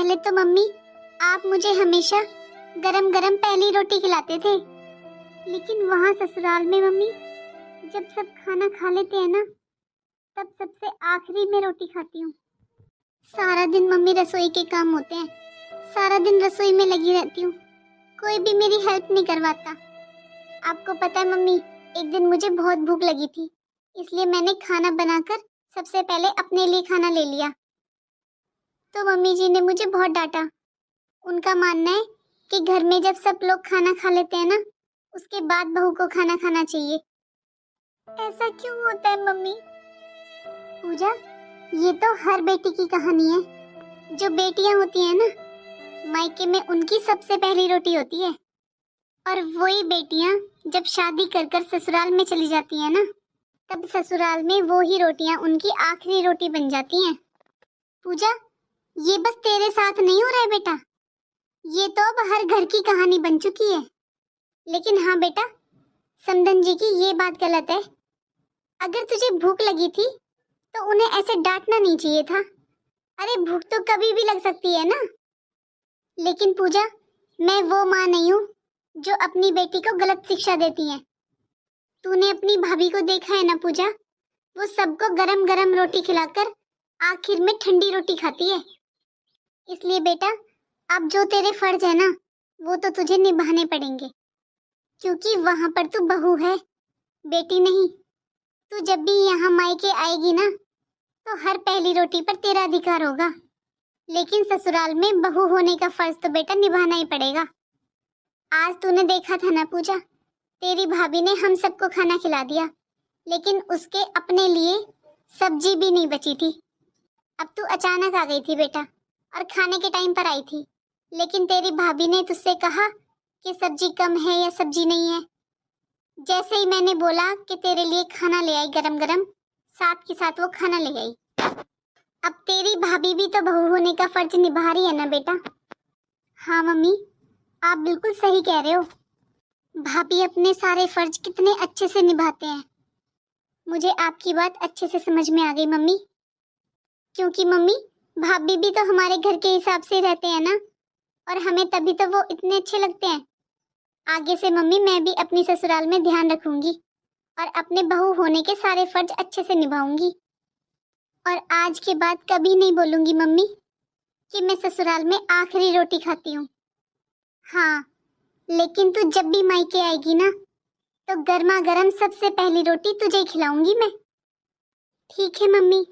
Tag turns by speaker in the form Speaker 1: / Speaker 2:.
Speaker 1: पहले तो मम्मी आप मुझे हमेशा गरम गरम पहली रोटी खिलाते थे, लेकिन वहाँ ससुराल में मम्मी जब सब खाना खा लेते हैं ना, तब सबसे आखिरी में रोटी खाती हूँ। सारा दिन मम्मी रसोई के काम होते हैं, सारा दिन रसोई में लगी रहती हूँ, कोई भी मेरी हेल्प नहीं करवाता। आपको पता है मम्मी, एक दिन मुझे बहुत भूख लगी थी, इसलिए मैंने खाना बनाकर सबसे पहले अपने लिए खाना ले लिया। तो मम्मी जी ने मुझे बहुत डांटा। उनका मानना है कि घर में जब सब लोग खाना खा लेते हैं ना, उसके बाद बहू को खाना खाना चाहिए। ऐसा क्यों होता है मम्मी? पूजा, ये तो हर बेटी की कहानी है। जो बेटियां होती हैं ना, मायके में उनकी सबसे पहली रोटी होती है, और वही बेटियां जब शादी कर कर ससुराल में चली जाती हैं ना, तब ससुराल में वो ही रोटियां उनकी आखिरी रोटी बन जाती हैं। पूजा, ये बस तेरे साथ नहीं हो रहा है बेटा, ये तो अब हर घर की कहानी बन चुकी है। लेकिन हाँ बेटा, समधन जी की ये बात गलत है। अगर तुझे भूख लगी थी तो उन्हें ऐसे डांटना नहीं चाहिए था। अरे भूख तो कभी भी लग सकती है ना। लेकिन पूजा, मैं वो माँ नहीं हूँ जो अपनी बेटी को गलत शिक्षा देती है। तूने अपनी भाभी को देखा है ना पूजा, वो सबको गरम गरम रोटी खिलाकर आखिर में ठंडी रोटी खाती है। इसलिए बेटा, अब जो तेरे फर्ज है ना, वो तो तुझे निभाने पड़ेंगे, क्योंकि वहां पर तू बहू है, बेटी नहीं। तू जब भी यहाँ मायके आएगी ना, तो हर पहली रोटी पर तेरा अधिकार होगा। लेकिन ससुराल में बहू होने का फर्ज तो बेटा निभाना ही पड़ेगा। आज तूने देखा था ना पूजा, तेरी भाभी ने हम सबको खाना खिला दिया, लेकिन उसके अपने लिए सब्जी भी नहीं बची थी। अब तू अचानक आ गई थी बेटा, और खाने के टाइम पर आई थी, लेकिन तेरी भाभी ने तुझसे कहा कि सब्जी कम है या सब्जी नहीं है। जैसे ही मैंने बोला कि तेरे लिए खाना ले आई गरम गरम, साथ के साथ वो खाना ले आई। अब तेरी भाभी भी तो बहू होने का फर्ज निभा रही है ना बेटा। हाँ मम्मी, आप बिल्कुल सही कह रहे हो। भाभी अपने सारे फर्ज कितने अच्छे से निभाते हैं। मुझे आपकी बात अच्छे से समझ में आ गई मम्मी, क्योंकि मम्मी भाभी भी तो हमारे घर के हिसाब से रहते हैं ना, और हमें तभी तो वो इतने अच्छे लगते हैं। आगे से मम्मी मैं भी अपनी ससुराल में ध्यान रखूंगी और अपने बहू होने के सारे फर्ज अच्छे से निभाऊंगी। और आज के बाद कभी नहीं बोलूंगी मम्मी कि मैं ससुराल में आखिरी रोटी खाती हूँ। हाँ, लेकिन तू जब भी मायके आएगी ना, तो गर्मा गर्म सबसे पहली रोटी तुझे ही खिलाऊंगी मैं। ठीक है मम्मी,